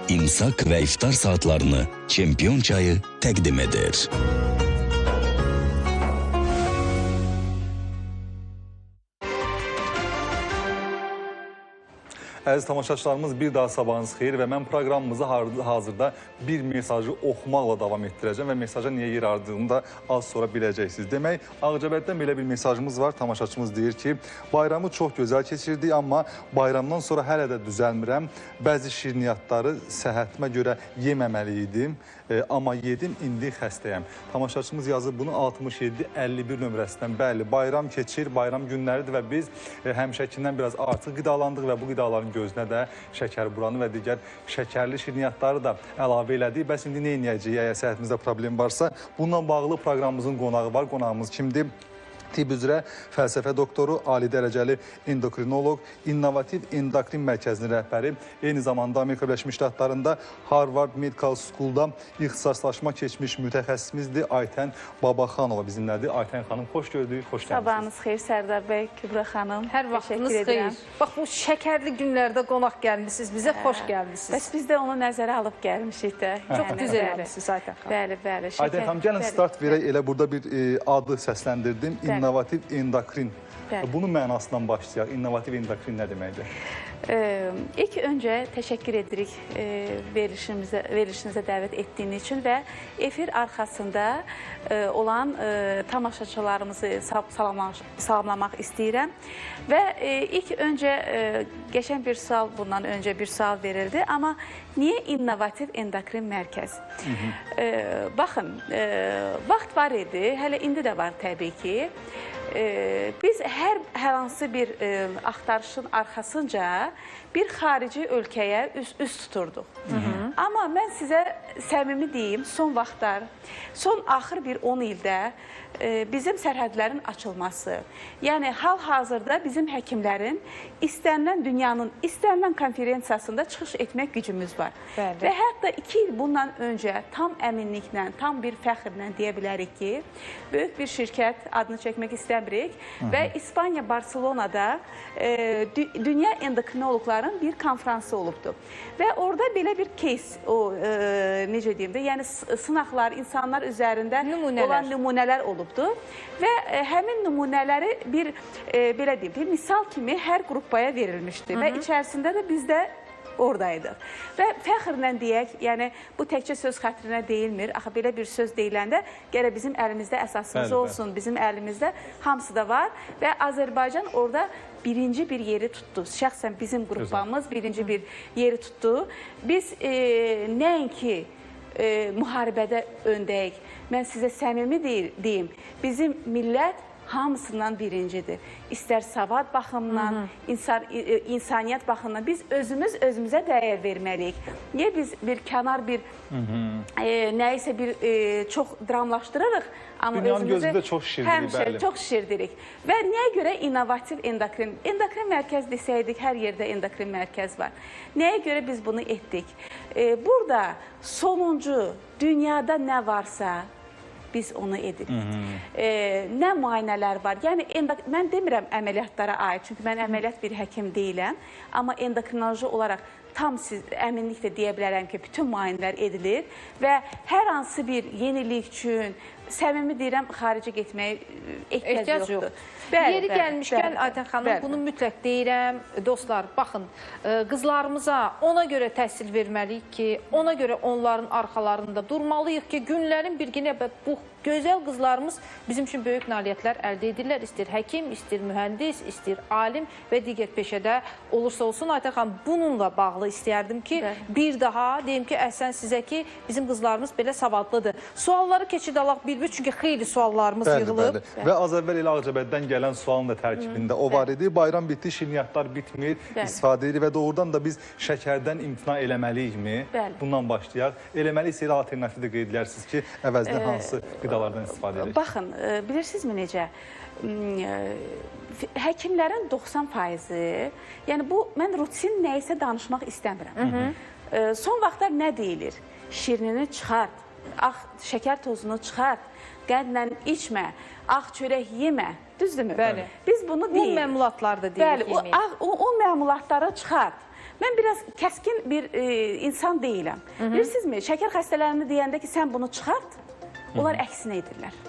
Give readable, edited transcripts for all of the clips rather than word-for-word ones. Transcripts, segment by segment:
imsak ve iftar saatlerini Çempion Çayı təqdim edir. Əziz tamaşaçılarımız, bir daha sabahınız xeyir və mən proqramımızı hazırda bir mesajı oxumaqla davam etdirəcəm və mesaja niyə yer ardığını da az sonra biləcəksiniz. Demək, Ağcabəddən belə bir mesajımız var. Tamaşaçımız deyir ki, bayramı çox gözəl keçirdik, amma bayramdan sonra hələ də düzəlmirəm. Bəzi şirniyyatları səhhətimə görə yeməməli idim, amma yedim, indi xəstəyəm. Tamaşaçımız yazıb bunu 67-51 nömrəsindən. Bəli, bayram keçir, bayram günləridir və biz həmişəkindən biraz artıq qidalandıq və bu qidaların gözünə də şəkər buranı və digər şəkərli şirniyyatları da əlavə elədik. Bəs indi nə edəcəyik, əgər səhhətimizdə problem varsa? Bununla bağlı proqramımızın qonağı var. Qonağımız kimdir? Tibb üzrə fəlsəfə doktoru, ali dərəcəli endokrinoloq, İnnovativ Endokrin Mərkəzinin rəhbəri, eyni zamanda Amerika Birləşmiş Ştatlarında Harvard Medical School'da ixtisaslaşma keçmiş mütəxəssisimizdir. Aytən Babaxanova bizimlədir. Aytən xanım, xoş gördük, xoş gəldiniz. Sabahınız xeyir Sərdar bəy, Kübra xanım. Hər vaxtınız xeyir. Bax, bu şəkərli günlərdə qonaq gəlmişsiniz, bizə xoş gəlmişsiniz. Bəs biz də onu nəzərə alıb gəlmişik də. Çox düz eləmişsiniz Aytən xanım. Bəli, bəli. Aytən xanım, gəlin start verək, elə burada bir adı səsləndirdim. İnnovativ endokrin. Bunun mənasından başlayaq. İnnovativ endokrin nə deməkdir? İlk öncə təşəkkür edirik verilişinizə dəvət etdiyiniz üçün və efir arxasında olan tamaşaçılarımızı salamlamaq istəyirəm. Və ilk öncə qəşəng bir sual, bundan öncə bir sual verildi. Amma niyə innovativ endokrin mərkəz? Baxın, vaxt var idi, hələ indi də var təbii ki. Biz hər hansı bir axtarışın arxasınca bir xarici ölkəyə üst tuturduq. Amma mən sizə səmimi deyim, son vaxtlar, son axır bir 10 ildə bizim sərhədlərin açılması, yəni hal-hazırda bizim həkimlərin istənilən dünyanın istənilən konferensiyasında çıxış etmək gücümüz var. Bəli. Və hətta 2 il bundan öncə tam əminliklə, tam bir fəxrlə deyə bilərik ki, böyük bir şirkət, adını çəkmək istəmirik və İspaniya, Barcelonada dünya endokrinoloqların bir konfransı olubdur. Və orada belə bir case, necə deyim də, yəni sınaqlar, insanlar üzərində olan nümunələr olubdur. Və həmin nümunələri bir, belə deyim, bir misal kimi hər qrupaya verilmişdi və içərisində də biz də oradaydıq. Və fəxrlə deyək, yəni bu təkcə söz xətrinə deyilmir. Axı belə bir söz deyiləndə gərək bizim əlimizdə əsasımız olsun, bizim əlimizdə hamısı da var və Azərbaycan orada birinci bir yeri tutdu. Şəxsən bizim qrupamız birinci bir yeri tutdu. Biz nəinki müharibədə öndəyik. Mən sizə səmimi deyim, bizim millət hamısından birincidir. İstər savad baxımından, insaniyyət baxımından biz özümüzə dəyər verməliyik. Niyə biz bir kənar bir nəyisə bir çox dramlaşdırırıq, amma dünyanın özümüzü gözündə çox şişirdirik, həmişə çox şişirdirik. Və nəyə görə innovativ endokrin? Endokrin mərkəz desəydik, hər yerdə endokrin mərkəz var. Nəyə görə biz bunu etdik? Burada sonuncu dünyada nə varsa biz onu edirik. Nə müayinələr var? Yəni, mən demirəm əməliyyatlara aid, çünki mən əməliyyat bir həkim deyiləm, amma endokrinoloji olaraq tam əminliklə deyə bilərəm ki, bütün müayinələr edilir və hər hansı bir yenilik üçün, səmimi deyirəm, xarici getməyə ehtiyac yoxdur. Yeri gəlmişkən, Aytən xanım, bunu mütləq deyirəm. Dostlar, baxın, qızlarımıza ona görə təhsil verməliyik ki, ona görə onların arxalarında durmalıyıq ki, günlərin bir günə bu gözəl qızlarımız bizim üçün böyük nailiyyətlər əldə edirlər. İstir həkim, istir mühəndis, istir alim və digər peşədə olursa olsun. Aytən xanım, bununla bağlı istəyərdim ki, bir daha deyim ki, əhsən sizə ki, bizim qızlarımız belə savadlıdır. Sualları keçid alaq bir-bir, çünki xeyli suallarımız yığılıb. Və az əvvəl elə Ağcabəddən gələn sualın da tərkibində o var idi. Bayram bitdi, şirniyyatlar bitmir, istifadə edir və doğrudan da biz şəkərdən imtina eləməliyikmi? Bundan başlayaq. Eləməliysə elə alternativ də qeyd edilərsiniz ki, əvəzinə hansı qidalardan istifadə edirik? Baxın, bilirsinizmi necə? Həkimlərin 90%, yəni bu, mən rutin nəyisə danışmaq istəmirəm. Son vaxtlar nə deyilir? Şirinini çıxart, şəkər tozunu çıxart, qəndlə içmə, ağ çörək yemə, düzdürmü? Bəli. Biz bunu deyirik. Un məmulatları da deyirik yemək. Bəli, un məmulatları çıxart. mən biraz kəskin bir insan deyiləm. Bilirsinizmi, şəkər xəstələrini deyəndə ki, sən bunu çıxart, onlar əksinə edirlər.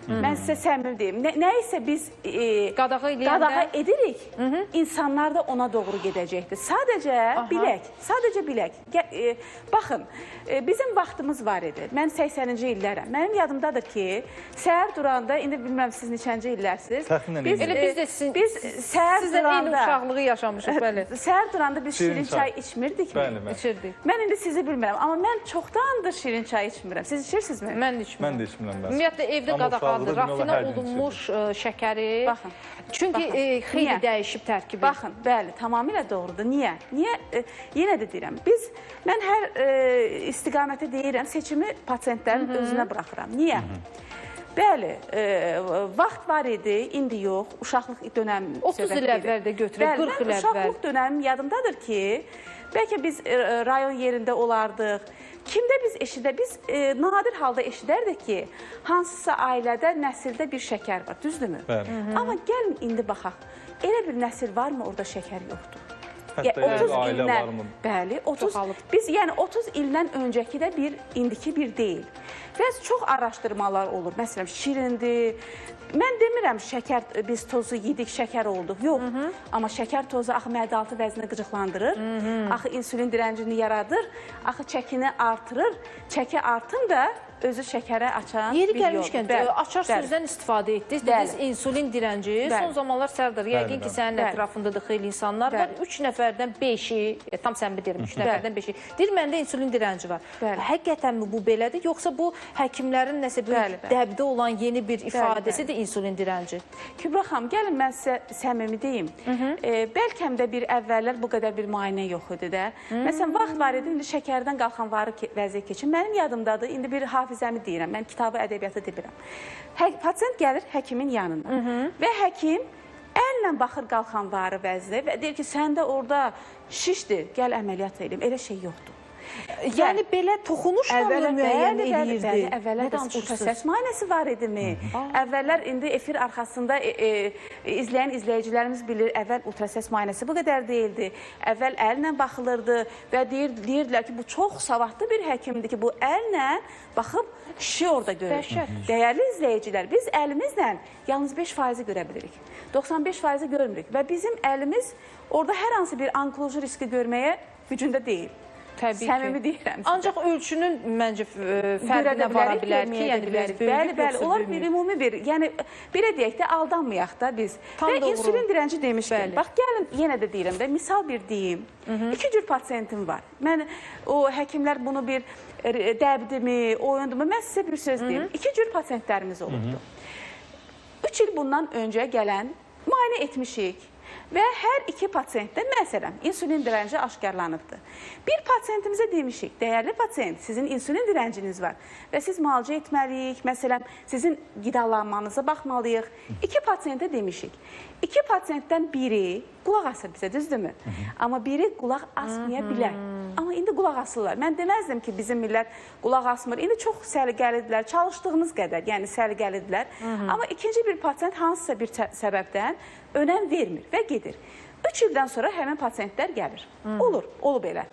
Mən sizə səmimi deyim. Nəyisə biz qadağa edirik, insanlar da ona doğru gedəcəkdir. Sadəcə bilək. Baxın, bizim vaxtımız var idi. Mən 80-ci illərəm. Mənim yadımdadır ki, səhər duranda, indi bilməm siz neçənci illərsiniz. Biz sizlə eyni uşaqlığı yaşamışıq, bəli. Səhər duranda biz şirin çay içmirdik mi? İçirdik. Mən indi sizi bilmirəm, amma mən çoxdandır şirin çay içmirəm. Siz içirsinizmi? Mən də içmirəm. Mən də içmirəm. Ümumiyyətlə, evdə qadağandır. Rafina olunmuş şəkəri. Baxın. Çünki xeyli dəyişib tərkibi. Baxın, bəli, tamamilə doğrudur. Niyə? Yenə də deyirəm. Mən hər istiqaməti deyirəm, seçimi pasiyentlərin özünə buraxıram. Niyə? Bəli, vaxt var idi, indi yox. Uşaqlıq dönəmi 30 il əvvəl də götürək, 40 il əvvəl. Uşaqlıq dönəmim yadımdadır ki, bəlkə biz rayon yerində olardıq. Kimdə biz nadir halda eşidərdik ki, hansısa ailədə, nəsildə bir şəkər var, düzdürmü? Amma gəlin indi baxaq, elə bir nəsil varmı, orada şəkər yoxdur? Hətta ailə varmı? Bəli, 30 ildən öncəki də indiki bir deyil. Və çox araşdırmalar olur, məsələn, şirindir. Mən demirəm, biz tozu yedik, şəkər olduq. Yox, amma şəkər tozu axı mədə-altı vəzini qıcıqlandırır, axı insülin direncini yaradır, axı çəkini artırır, çəki artın da özü şəkərə açan bir yol. Yeri gəlmişkən, açar sözdən istifadə etdik. Dediniz, insülin direnci. Son zamanlar Sərdar, yəqin ki, sənin ətrafındadır xeyli insanlar var. 3 nəfərdən 5-i, tam sən bilirim, 3 nəfərdən 5-i. Deyir, məndə insülin direnci var. Həqiqətənmi bu belədir? Yoxsa bu həkimlərin nəsə bir dəbdə olan yeni bir ifadəsidir insülin direnci? Kübra xanım, gəlin mən sizə səmimi deyim. Bəlkəm də bir əvvəllər bu qədər bir müayinə yox idi də. Məsələn, vaxt var idi, indi şəkərdən qalxan varı vəziyyət keçin. Mənim yadımdadır, indi bir hafizəmi deyirəm, mən kitabı, ədəbiyyatı demirəm. Pasiyent gəlir həkimin yanına və həkim əllə baxır qalxan varı vəzinə və deyir ki, səndə orada şişdir, gəl əməliyyat edeyim. Elə şey yoxdur. Yəni, belə toxunuşla müəyyən edirdi. Əvvəllər ultrasəs müayinəsi var idimi? Əvvəllər, indi efir arxasında izləyən izləyicilərimiz bilir, əvvəl ultrasəs müayinəsi bu qədər deyildi. Əvvəl əllə baxılırdı və deyirdilər ki, bu çox savadlı bir həkimdir ki, bu əllə baxıb şişi orada görür. Dəyərli izləyicilər, biz əlimizlə yalnız 5% görə bilirik. 95% görmürük və bizim əlimiz orada hər hansı bir onkoloji riski görməyə gücündə deyil. Səmimi deyirəm. Ancaq ölçünün məncə fərqinə vara bilər ki, yəni biz böyük Bəli, onlar bir ümumi bir, yəni belə deyək də aldanmayaq da biz. Və insülin direnci demişdim. Bax, gəlin yenə də deyirəm də, misal bir deyim. 2 cür pasiyentim var. Mən o həkimlər bunu bir dəbdimi, oyundurmu, mən sizə bir söz deyim. 2 cür pasiyentlərimiz olubdu. 3 il bundan öncə gələn müayinə etmişik. Və hər iki pasiyentdə, məsələn, insülin direnci aşkarlanıbdır. Bir pasiyentimizə demişik, dəyərli pasiyent, sizin insülin direnciniz var və siz müalicə etməliyik, məsələn, sizin qidalanmanıza baxmalıyıq. 2 pasiyentə demişik. 2 pasiyentdən biri qulaq asır bizə, düzdürmü? Amma biri qulaq asmaya bilər. Amma indi qulaq asırlar. Mən deməzdim ki, bizim millət qulaq asmır. İndi çox səliqəlidirlər, çalışdığımız qədər, yəni səliqəlidirlər. Amma ikinci bir pasiyent hansısa bir səbəbdən önəm vermir və gedir. 3 ildən sonra həmin pasiyentlər gəlir. Olub elə.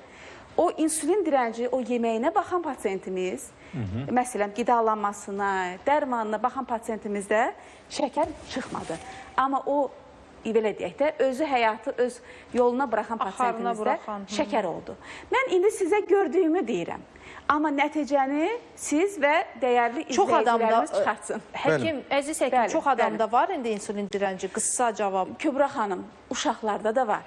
O insülin direnci, o yeməyinə baxan pasiyentimiz, məsələn, qidalanmasına, dərmanına baxan pasiyentimizdə şəkər çıxmadı. Amma o, belə deyək də, özü həyatı öz yoluna buraxan pasiyentimizdə şəkər oldu. Mən indi sizə gördüyümü deyirəm. Amma nəticəni siz və dəyərli izləyicilərimiz çıxartsın. Əziz həkim, çox adamda var indi insülin direnci, qısa cavab. Kübra xanım, uşaqlarda da var.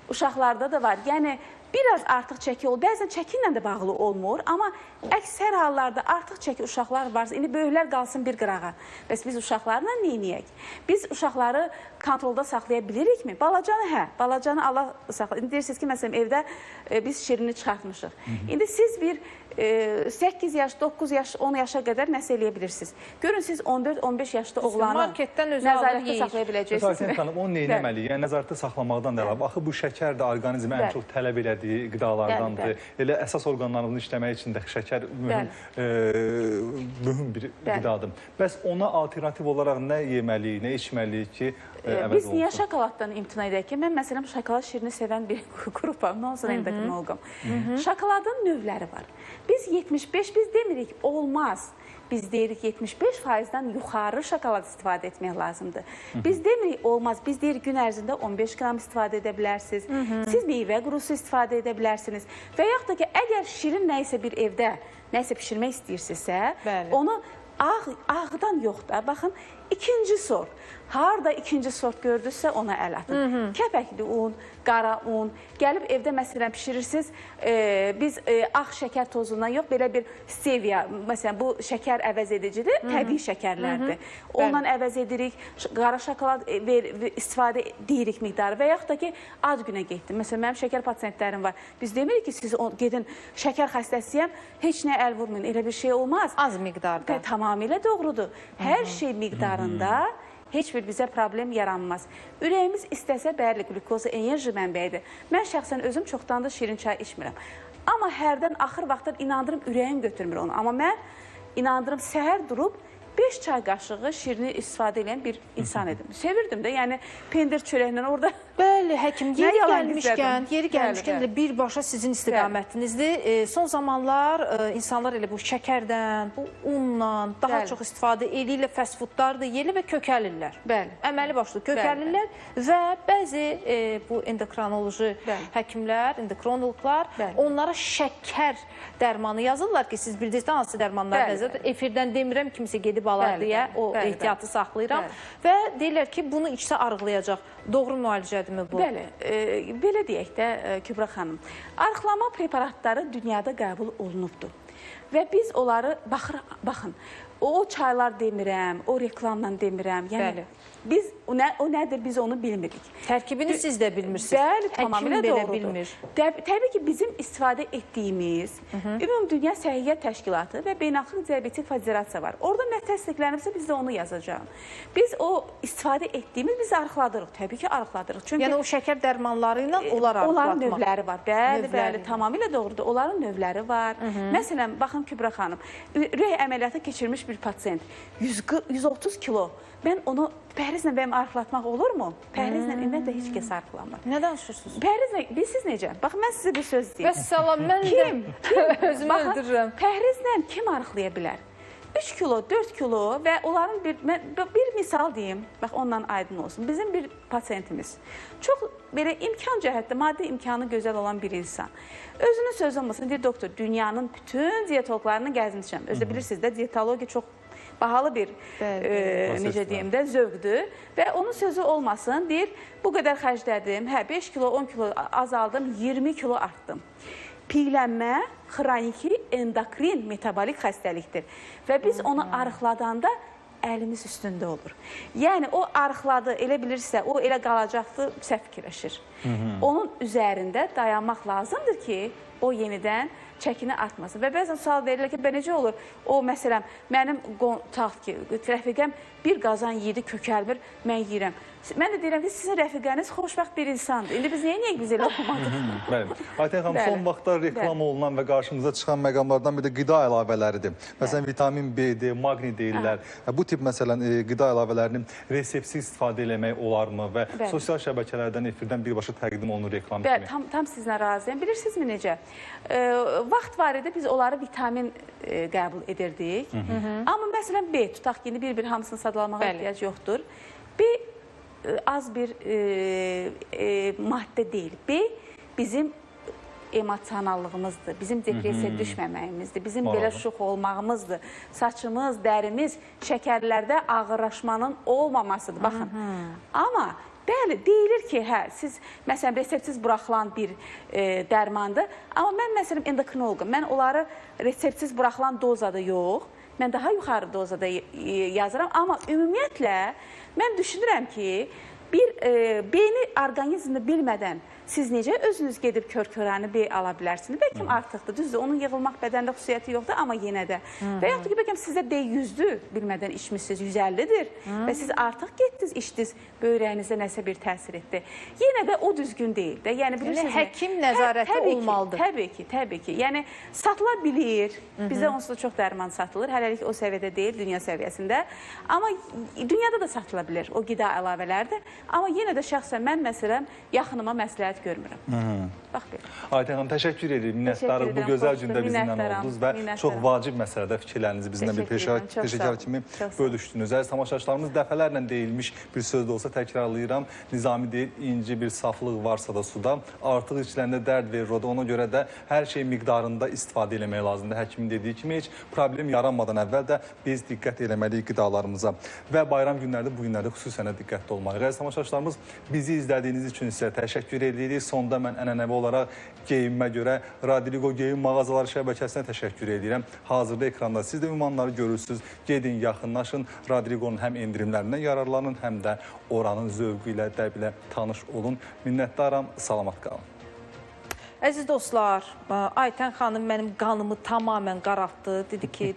Uşaqlarda da var. Yəni, biraz artıq çəki olur. Bəzən çəki ilə də bağlı olmur. Amma əksər hallarda artıq çəki uşaqlar varsa, indi böyüklər qalsın bir qırağa. Bəs biz uşaqlarla neyniyək? Biz uşaqları kontrolda saxlaya bilirikmi? Balacanı, balacanı Allah saxlayır. İndi deyirsiniz ki, məsələn, evdə biz şirini çıxartmışıq. İndi siz bir 8 yaş, 9 yaş, 10 yaşa qədər nəsə eləyə bilirsiniz. Görün, siz 14-15 yaşda oğlanı nəzarətdə saxlaya biləcəksiniz. Pasiyent xanım, onu neynəməli? Yəni, nəzarətdə saxlamaqdan da əlavə. Axı, bu şəkər də orqanizmə ən çox tələb elər. elədiyi qidalardandır. Elə əsas orqanlarımızın işləməyi üçün də şəkər mühüm bir qidadır. Bəs ona alternativ olaraq nə yeməliyik, nə içməliyik ki, əvəz olsun? Biz niyə şokoladdan imtina edək ki? Mən məsələn şokolad şirini sevən bir qrupam, nonsens endokrinoloqam. Şokoladın növləri var. Biz 75, biz demirik olmaz. Biz deyirik 75%-dən yuxarı şokolad istifadə etmək lazımdır. Biz demirik olmaz. Biz deyirik gün ərzində 15 qram istifadə edə bilərsiniz. Siz meyvə qurusu istifadə edə bilərsiniz. Və yaxud da ki, əgər şirin nəyisə bir evdə nəyisə pişirmək istəyirsinizsə, onu ağdan yox da, baxın, ikinci sort. Harada ikinci sort gördünüzsə ona əl atın. Kəpəkli un, qara un. Gəlib evdə məsələn pişirirsiniz, biz ağ şəkər tozundan yox, belə bir stevia, məsələn bu şəkər əvəz edicidir, təbii şəkərlərdir. Ondan əvəz edirik, qara şokolad istifadə deyirik miqdarı və yaxud da ki, ad günə getdim. Məsələn, mənim şəkər pasiyentlərim var. Biz demirik ki, siz gedin şəkər xəstəsiyəm, heç nə əl vurmayın, elə bir şey olmaz. Az miqdarda. Tamamilə doğrudur. Hər şey miqdarında heç bir bizə problem yaranmaz. Ürəyimiz istəsə, bəli, glukoza enerji mənbəyidir. Mən şəxsən özüm çoxdandır şirin çay içmirəm. Amma hərdən axır vaxtlar inandırım, ürəyim götürmür onu. Amma mən inandırım, səhər durub 5 çay qaşığı şirini istifadə edən bir insan idim. Sevirdim də, yəni pendir çörəklə orada... Bəli, həkim, yeri gəlmişkən elə birbaşa sizin istiqamətinizdir. Son zamanlar insanlar elə bu şəkərdən, bu unla daha çox istifadə eləyirlər, fast foodlar da yeli və kökəlirlər. Əməli başlı kökəlirlər və bəzi bu endokrinoloji həkimlər, endokrinoloqlar onlara şəkər dərmanı yazırlar ki, siz bildirsiniz hansı dərmanlar yazır. Efirdən demirəm, kimsə gedib alar deyə o ehtiyatı saxlayıram və deyirlər ki, bunu içsə arıqlayacaq. Doğru müalicədirmi bu? Bəli, belə deyək də Kübra xanım, arıqlama preparatları dünyada qəbul olunubdur və biz onları, baxın, o çaylar demirəm, o reklamla demirəm, yəni biz, o nədir, biz onu bilmirik. Tərkibini siz də bilmirsiniz. Bəli, tamamilə doğrudur. Təbii ki, bizim istifadə etdiyimiz Ümumdünya Səhiyyə Təşkilatı və Beynəlxalq Diabetik Federasiya var. Orada nə təsdiqlənibsə biz də onu yazacağıq. Biz o istifadə etdiyimiz, biz arıqladırıq, təbii ki, arıqladırıq. Yəni o şəkər dərmanları ilə onlar arıqlatmaq. Onların növləri var, bəli, tamamilə doğrudur. Onların növləri var. Məsələn, baxın Kübra xanım, ürək əməliyyatı keçirmiş bir pasiyent, 130 kilo. Mən onu pəhrizlə bəyəm arıqlatmaq olurmu? Pəhrizlə ümumiyyətlə heç kəs arıqlamır. Nə danışırsınız? Pəhrizlə, bilsiz necə? Bax, mən sizə bir söz deyim. Vəssalam, mən də özümü öldürürəm. Pəhrizlə kim arıqlaya bilər? 3 kilo, 4 kilo və onların bir misal deyim, bax ondan aydın olsun. Bizim bir pasiyentimiz, çox belə imkan cəhətdə, maddi imkanı gözəl olan bir insan. Özünün sözü olmasın, deyir, doktor, dünyanın bütün diyetologlarını gəzmişəm. Özdə bilirsiniz də, diyetologiya çox bahalı bir, necə deyim də, zövqdür və onun sözü olmasın, deyir, bu qədər xərclədim, 5 kilo, 10 kilo azaldım, 20 kilo artdım. Piylənmə xroniki endokrin metabolik xəstəlikdir və biz onu arıqladanda əlimiz üstündə olur. Yəni, o arıqladı, elə bilirsə, o elə qalacaqdır, səhv fikirləşir. Onun üzərində dayanmaq lazımdır ki, o yenidən çəkini artmasın. Və bəzən sual verilir ki, necə olur? O, məsələn, mənim rəfiqəm bir qazan yedi, kökəlmir, mən yeyirəm. Mən də deyirəm ki, sizin rəfiqəniz xoşbəxt bir insandır. İndi biz neyək biz elə olmadıq? Bəli. Ayten xanım, son vaxtlar reklam olunan və qarşımıza çıxan məqamlardan bir də qida əlavələridir. Məsələn, vitamin B-dir, maqni deyirlər. Bu tip, məsələn, qida əlavələrinin resepsiz istifadə eləmək olarmı və sosial şəbəkələrdən, efirdən birbaşa təqdim olunur reklam kimi? Bəli, tam sizinlə razıyam. Bilirsinizmi necə? Vaxt var idi, biz onları vitamin qəbul edirdik. Amma məsələn, B, tutaq ki, bir hamısını sadalamağa ehtiyac yoxdur. B, az bir maddə deyil. B, bizim emosionallığımızdır, bizim depresiya düşməməyimizdir, bizim belə şux olmağımızdır. Saçımız, dərimiz, şəkərlərdə ağırlaşmanın olmamasıdır. Baxın, amma bəli, deyilir ki, siz, məsələn, reseptsiz buraxılan bir dərmandır. Amma mən, məsələn, endokrinoloqum. Mən onları reseptsiz buraxılan dozada yox, mən daha yuxarı dozada yazıram. Amma ümumiyyətlə, mən düşünürəm ki, bir beyni orqanizmini bilmədən siz necə özünüz gedib kör-körəni B ala bilərsiniz? Bəlkə artıqdır, düzdür, onun yığılmaq bədəndə xüsusiyyəti yoxdur, amma yenə də. Və yaxud da ki, bəlkə sizdə D 100-dür, bilmədən içmişsiniz, 150-dir və siz artıq getdiniz, içdiniz, böyrəyinizdə nəsə bir təsir etdi. Yenə də o düzgün deyil də. Yəni, bilirsiniz, həkim nəzarəti olmalıdır. Təbii ki. Yəni, satıla bilir, bizdə onsuz da çox dərman satılır, hələlik o səviyyədə deyil, dünya səviyyəsində. Amma dünyada da satıla bilir o qida əlavələrdir. Amma yenə də şəxsən mən, məsələn, yaxınıma məsləhət görmürəm. Bax, belə. Aytən xanım, təşəkkür edirik, minnətdarıq. Bu gözəl gündə bizimlə oldunuz və çox vacib məsələdə fikirlərinizi bizimlə bir peşəkar kimi bölüşdünüz. Əziz tamaşaçılarımız, dəfələrlə deyilmiş bir söz də olsa təkrarlayıram. Nizami deyil, inci bir saflıq varsa da suda, artıq içlərində dərd verir o da. Ona görə də hər şey miqdarında istifadə eləmək lazımdır. Həkimin dediyi kimi heç problem yaranmadan əvvəl də biz diqqət eləməliyik qidalarımıza. Və bayram günlərdə, bu günlərdə xüsusən diqqətli olmalıyıq. Əziz tamaşaçılarımız, bizi izlədiyiniz üçün sizə təşəkkür edirik. Sonda mən ənənəvi olaraq geyinmə görə Radiligo Geyim Mağazaları şəbəkəsinə təşəkkür edirəm. Hazırda ekranda siz də ünvanları görürsünüz. Gedin, yaxınlaşın. Radiligonun həm endirimlərindən yararlanın, həm də oranın zövqü ilə, dəb ilə tanış olun. Minnətdaram, salamat qalın. Əziz dostlar, Aytən xanım mənim qanımı tamamən qaraltdı. Dedi ki,